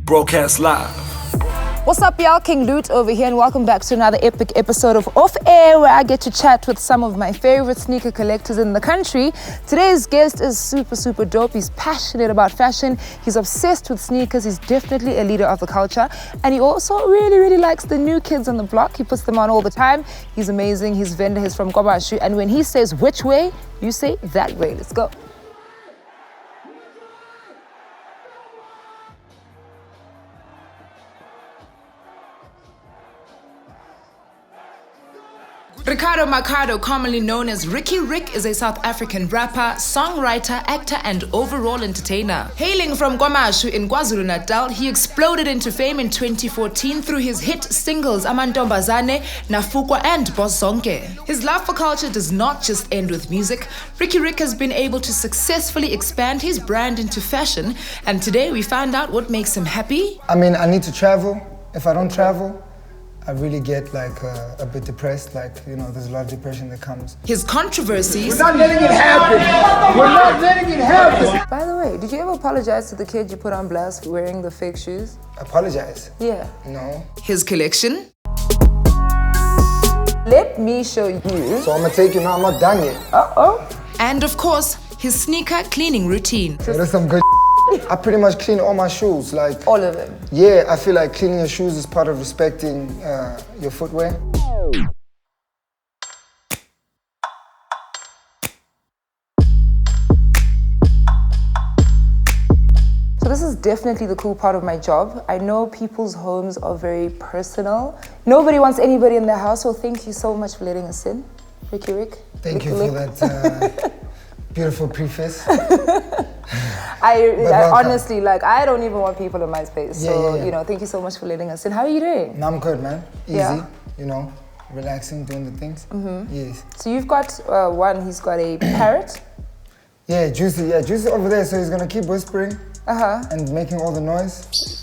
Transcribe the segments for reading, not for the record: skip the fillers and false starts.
Broadcast live. What's up, y'all? King Loot over here, and welcome back to another epic episode of Off Air, where I get to chat with some of my favorite sneaker collectors in the country. Today's guest is super dope. He's passionate about fashion. He's obsessed with sneakers. He's definitely a leader of the culture, and he also really likes the new kids on the block. He puts them on all the time. He's amazing. He's Venda. He's from Kwabashu, and when he says which way, you say that way. Let's go. Ricardo Mercado, commonly known as Riky Rick, is a South African rapper, songwriter, actor, and overall entertainer. Hailing from Kwamashu in KwaZulu-Natal, he exploded into fame in 2014 through his hit singles Amantombazane, Nafukwa, and Boss Zonke. His love for culture does not just end with music. Riky Rick has been able to successfully expand his brand into fashion, and today we find out what makes him happy. I mean, I need to travel. If I don't travel, I really get like a bit depressed, there's a lot of depression that comes. His controversies. We're not letting it happen. We're not letting it happen. By the way, did you ever apologize to the kid you put on blast for wearing the fake shoes? Apologize? Yeah. No. His collection. Let me show you. So I'm gonna take you now, I'm not done yet. Uh-oh. And of course, his sneaker cleaning routine. Yeah, that's some good I pretty much clean all my shoes, like... All of them? Yeah, I feel like cleaning your shoes is part of respecting your footwear. So this is definitely the cool part of my job. I know people's homes are very personal. Nobody wants anybody in their house, so thank you so much for letting us in, Riky Rick. Thank you for that beautiful preface. I honestly, I don't even want people in my space. Yeah. Thank you so much for letting us in. How are you doing? No, I'm good, man. Easy, Yeah. Relaxing, doing the things. Mm-hmm. Yes. So you've got one, he's got a parrot. Yeah, Juicy over there, so he's gonna keep whispering and making all the noise.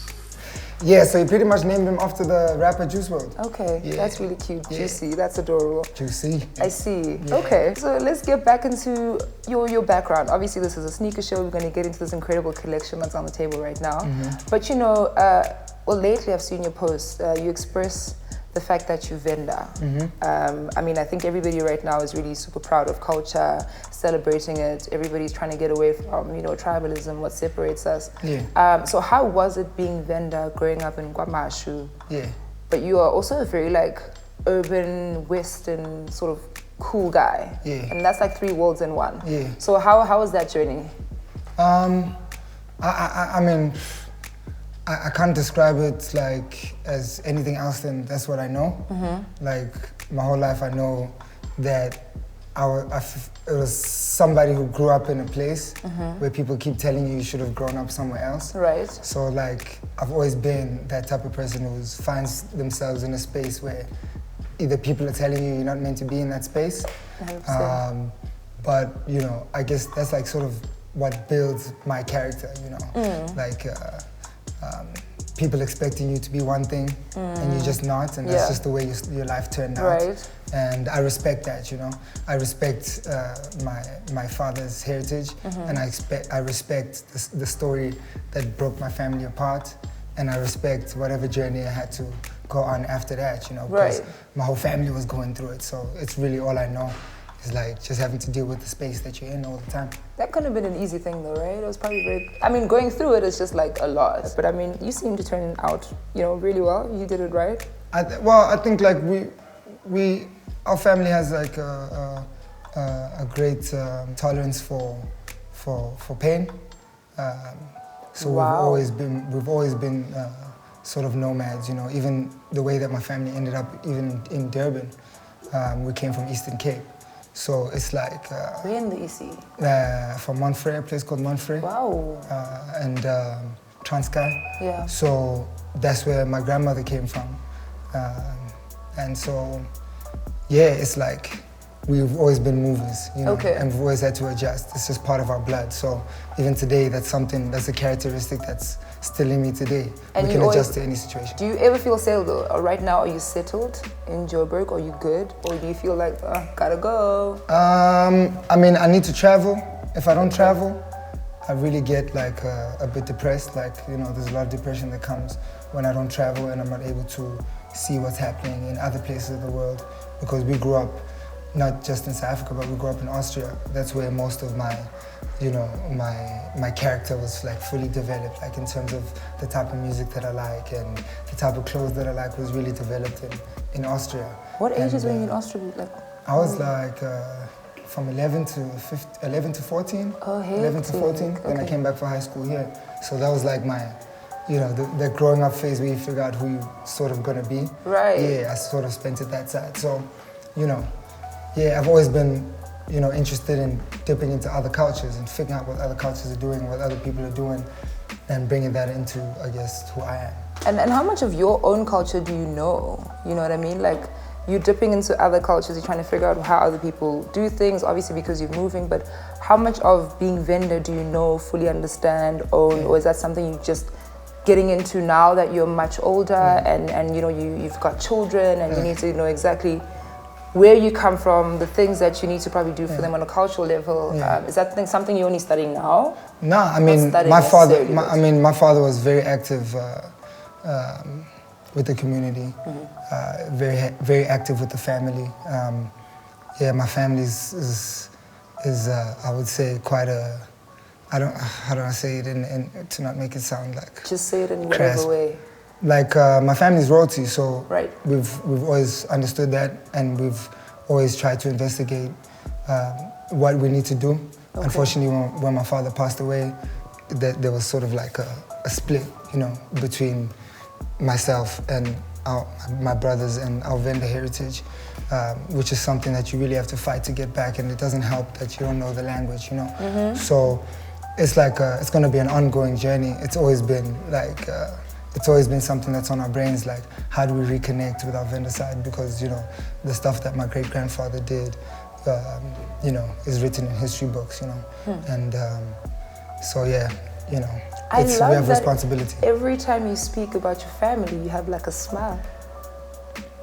Yeah, so he pretty much named him after the rapper Juice WRLD. Okay, that's really cute. Yeah. Juicy, that's adorable. Juicy. I see. Yeah. Okay, so let's get back into your background. Obviously, this is a sneaker show. We're going to get into this incredible collection that's on the table right now. Mm-hmm. But lately I've seen your posts. You express the fact that you Venda. Mm-hmm. I think everybody right now is really super proud of culture, celebrating it. Everybody's trying to get away from, tribalism, what separates us. Yeah. So how was it being Venda growing up in Kwamashu? Yeah. But you are also a very urban, western sort of cool guy. Yeah. And that's like three worlds in one. Yeah. So how was that journey? I can't describe it as anything else than that's what I know. Mm-hmm. My whole life I know that it was somebody who grew up in a place where people keep telling you should have grown up somewhere else. Right. So I've always been that type of person who finds themselves in a space where either people are telling you you're not meant to be in that space. 100%. But I guess that's sort of what builds my character, people expecting you to be one thing and you're just not, and that's just the way your life turned out. Right. And I respect that, I respect my father's heritage, and I respect the story that broke my family apart, and I respect whatever journey I had to go on after that, because my whole family was going through it, so it's really all I know. It's just having to deal with the space that you're in all the time. That couldn't have been an easy thing though, right? It was probably going through it is just a lot. But you seem to turn it out, really well. You did it right. I think our family has a great tolerance for pain. So we've always been sort of nomads, even the way that my family ended up even in Durban. We came from Eastern Cape. So it's Where in the EC? From Montfrey, a place called Montfrey. Wow. And Transkei. Yeah. So that's where my grandmother came from. And so, it's we've always been movers, and we've always had to adjust. It's just part of our blood. So even today, that's a characteristic that's still in me today. And we can adjust to any situation. Do you ever feel settled though? Or right now, are you settled in Joburg? Are you good? Or do you feel gotta go? I need to travel. If I don't travel, I really get like a bit depressed. Like, you know, there's a lot of depression that comes when I don't travel and I'm not able to see what's happening in other places of the world, because we grew up not just in South Africa, but we grew up in Austria. That's where most of my, you know, my character was like fully developed, like in terms of the type of music that I like and the type of clothes that I like was really developed in Austria. What ages were you in Austria? Like, I was like from 11 to 14. Oh, hey. 11 to 14. Then I came back for high school here. So that was like my, you know, the growing up phase where you figure out who you're sort of gonna be. Right. Yeah, I sort of spent it that side. So, you know, yeah, I've always been, you know, interested in dipping into other cultures and figuring out what other cultures are doing, what other people are doing, and bringing that into, I guess, who I am. And how much of your own culture do you know? You know what I mean? Like, you're dipping into other cultures, you're trying to figure out how other people do things, obviously because you're moving, but how much of being Venda do you know, fully understand, own, or is that something you just getting into now that you're much older and you know, you've got children and you need to know exactly where you come from, the things that you need to probably do for them on a cultural level. Is that something you're only studying now? No, I mean, my father was very active with the community, very active with the family. Yeah, my family is I would say quite a, how do I say it to not make it sound like just say it in whatever way. Like my family's royalty, so right. we've always understood that, and we've always tried to investigate what we need to do. Okay. Unfortunately, when my father passed away, there was sort of like a split, you know, between myself and my brothers and our Venda heritage, which is something that you really have to fight to get back, and it doesn't help that you don't know the language, you know. So it's like it's going to be an ongoing journey. It's always been like. It's always been something that's on our brains, like how do we reconnect with our Venda side, because, you know, the stuff that my great-grandfather did, you know, is written in history books, you know. And so, yeah, you know, we have responsibility. Every time you speak about your family, you have like a smile.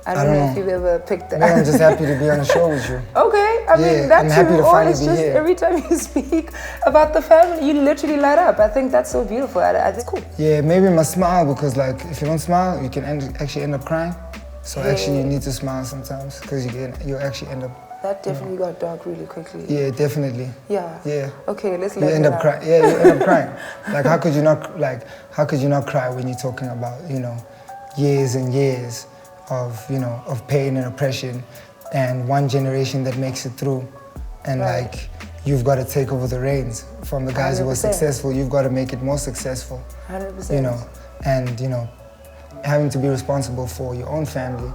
I don't know if you've ever picked that. Well, I'm just happy to be on the show with you. Okay, I mean, that's I'm happy to finally be here. Every time you speak about the family, you literally light up. I think that's so beautiful. I think it's cool. Yeah, maybe my smile, because like if you don't smile, you can actually end up crying. So actually you need to smile sometimes, because you actually end up. That definitely got dark really quickly. Yeah, definitely. Yeah. Yeah. Okay, let's you end up crying. Yeah, you end up crying. Like how could you not cry when you're talking about, you know, years and years of, you know, of pain and oppression, and one generation that makes it through, and like you've got to take over the reins from the guys 100%. Who were successful. You've got to make it more successful. 100%. You know, and you know, having to be responsible for your own family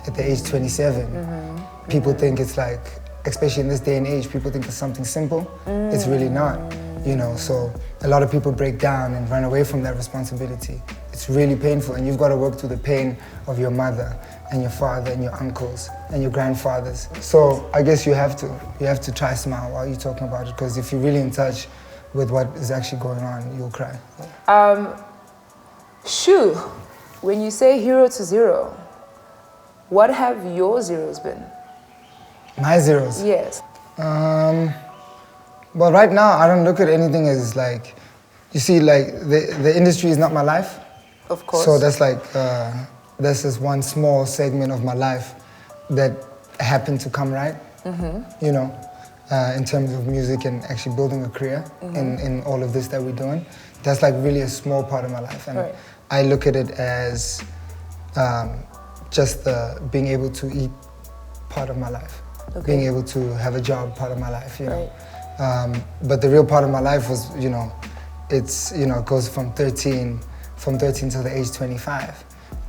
at the age 27. People think it's like, especially in this day and age, people think it's something simple. It's really not. You know, so a lot of people break down and run away from that responsibility. It's really painful, and you've got to work through the pain of your mother and your father and your uncles and your grandfathers. So I guess you have to try smile while you're talking about it, because if you're really in touch with what is actually going on, you'll cry. Shu, when you say 0 to 0, what have your zeros been? My zeros? Yes. Well, right now, I don't look at anything as like, you see, like the industry is not my life. Of course. So that's like, that's just one small segment of my life that happened to come right, you know, in terms of music and actually building a career in all of this that we're doing. That's like really a small part of my life. And I look at it as just being able to eat part of my life, being able to have a job part of my life, you know. But the real part of my life was, you know, it's, you know, it goes from 13 till the age 25.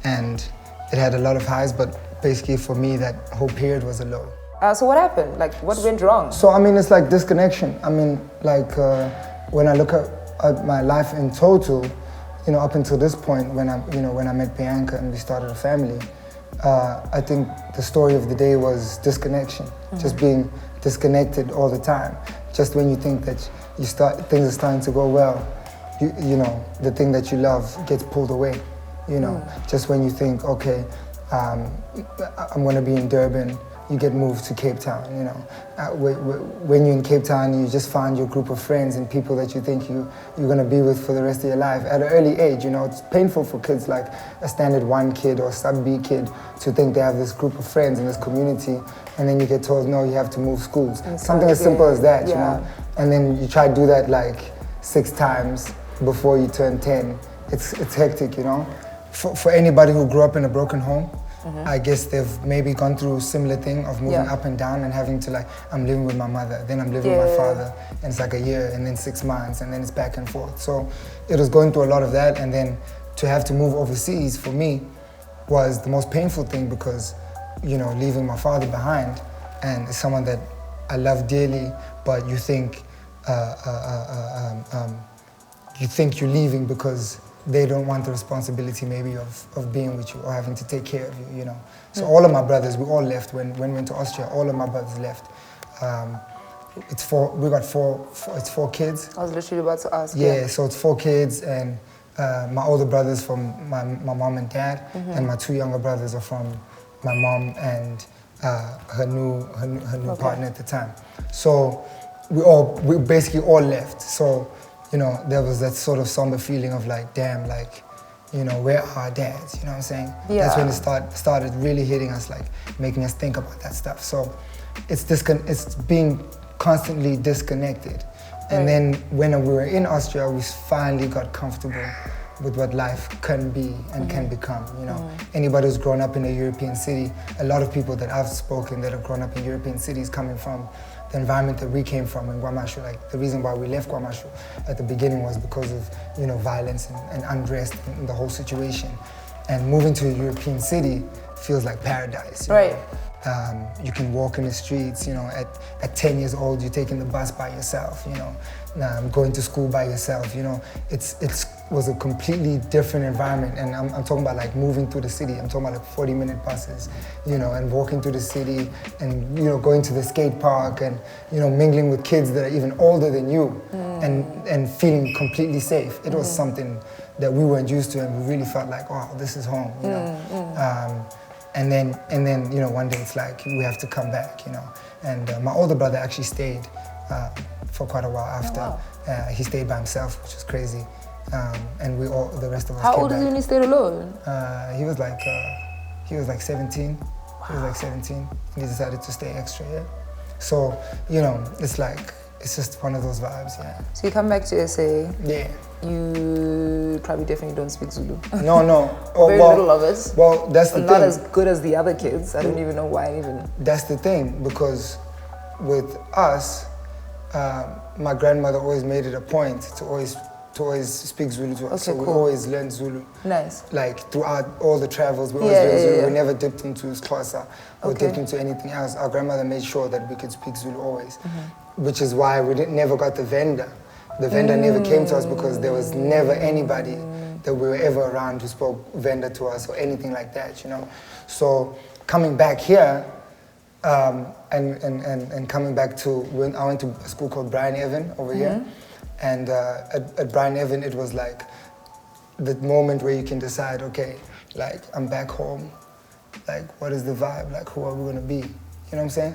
And it had a lot of highs, but basically for me, that whole period was a low. So what happened? Like, what went wrong? So, I mean, it's like disconnection. I mean, like, when I look at my life in total, you know, up until this point, when I met Bianca and we started a family, I think the story of the day was disconnection, just being disconnected all the time. Just when you think that things are starting to go well, you know, the thing that you love gets pulled away, you know. Just when you think, okay, I'm gonna be in Durban you get moved to Cape Town, you know. When you're in Cape Town, you just find your group of friends and people that you think you're gonna be with for the rest of your life. At an early age, you know, it's painful for kids like a standard 1 kid or sub-B kid to think they have this group of friends in this community, and then you get told, no, you have to move schools. Something as simple as that, you know. And then you try to do that like 6 times before you turn 10. It's hectic, you know. For anybody who grew up in a broken home, I guess they've maybe gone through a similar thing of moving up and down and having to like, I'm living with my mother, then I'm living with my father, and it's like a year, and then 6 months, and then it's back and forth. So it was going through a lot of that, and then to have to move overseas for me was the most painful thing because, you know, leaving my father behind, and it's someone that I love dearly, but you think you're leaving because they don't want the responsibility maybe of being with you or having to take care of you, you know. So all of my brothers, we all left when we went to Austria. All of my brothers left. It's 4 kids. I was literally about to ask. Yeah, so it's 4 kids, and my older brothers from my mom and dad, and my 2 younger brothers are from my mom and her new partner at the time. So we basically all left. So, you know, there was that sort of somber feeling of like, damn, like, you know, where are our dads? You know what I'm saying? Yeah. That's when it started really hitting us, like making us think about that stuff. So it's being constantly disconnected. And then when we were in Austria, we finally got comfortable with what life can be and can become, you know. Anybody who's grown up in a European city, a lot of people that I've spoken that have grown up in European cities coming from the environment that we came from in KwaMashu, like the reason why we left KwaMashu at the beginning was because of, you know, violence and unrest and the whole situation. And moving to a European city feels like paradise. You know? You can walk in the streets, you know, at 10 years old, you're taking the bus by yourself, you know, going to school by yourself, you know. It was a completely different environment, and I'm talking about like moving through the city. I'm talking about like 40-minute buses, you know, and walking through the city and, you know, going to the skate park and, you know, mingling with kids that are even older than you and feeling completely safe. It was something that we weren't used to, and we really felt like, wow, this is home, you know. And then, you know, one day it's like, we have to come back, you know. And my older brother actually stayed for quite a while after. He stayed by himself, which was crazy. And the rest of us came back. How old is he when he stayed alone? He was like 17. Wow. He was like 17. And he decided to stay extra, yeah. So, you know, it's just one of those vibes, yeah. So you come back to SA. Yeah. You probably definitely don't speak Zulu. No. Very little of it. Well, that's the thing. Not as good as the other kids. I don't even know why even. That's the thing, because with us, my grandmother always made it a point to always speak Zulu to us. Okay, so cool. we always learned Zulu. Nice. Like throughout all the travels, we always learned Zulu. We never dipped into Xhosa or dipped into anything else. Our grandmother made sure that we could speak Zulu always, which is why we never got the Venda. The Venda never came to us because there was never anybody that we were ever around who spoke Venda to us or anything like that, you know. So coming back here, and coming back to when I went to a school called Brian Evan over here, and at Brian Evan it was like the moment where you can decide, okay, like I'm back home, like what is the vibe, like who are we gonna be, you know what I'm saying?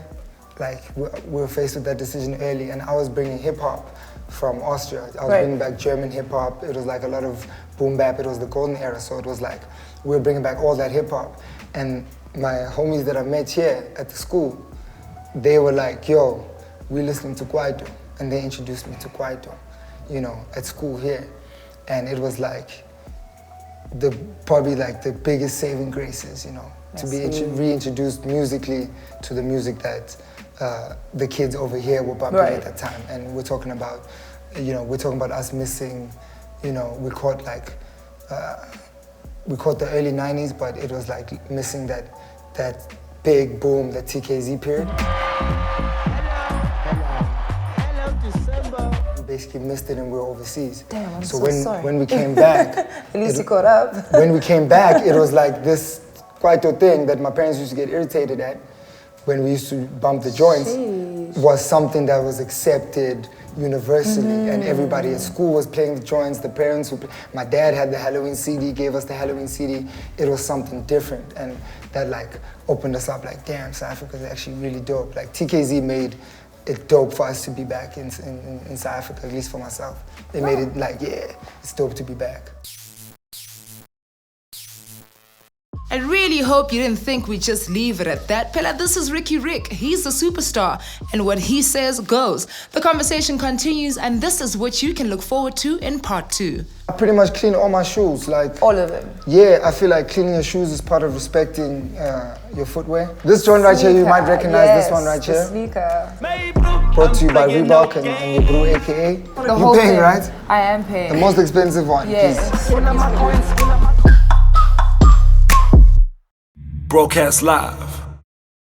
Like we were faced with that decision early, and I was bringing hip hop from Austria. I was bringing back German hip hop. It was like a lot of boom bap. It was the golden era, so it was like we were bringing back all that hip hop. And my homies that I met here at the school, they were like, yo, we listening to Kwaito. And they introduced me to Kwaito, you know, at school here. And it was like probably like the biggest saving graces, you know, to be reintroduced musically to the music that the kids over here were bumping at that time. And we're talking about, you know, us missing, you know, we caught the early 90s, but it was like missing that big boom, that TKZ period. Hello, December. We basically missed it and we were overseas. Damn, I'm so sorry. When we came back, at least you caught up. When we came back, it was like this Kwaito thing that my parents used to get irritated at. when we used to bump the joints, was something that was accepted universally, and everybody at school was playing the joints. The parents would my dad had the Halloween CD, gave us the Halloween CD. It was something different, and that like opened us up. Like, damn, South Africa is actually really dope. Like TKZ made it dope for us to be back in South Africa, at least for myself. They made it like, yeah, it's dope to be back. I really hope you didn't think we'd just leave it at that. Pella, this is Riky Rick. He's the superstar, and what he says goes. The conversation continues, and this is what you can look forward to in part 2. I pretty much clean all my shoes, like All of them. yeah. I feel like cleaning your shoes is part of respecting your footwear. This joint right here, you might recognize this one right here. Slikour. Brought to you by Reebok and your bro, aka. The whole You're paying, thing. right? I am paying. The most expensive one. Yes. Please. Broadcast live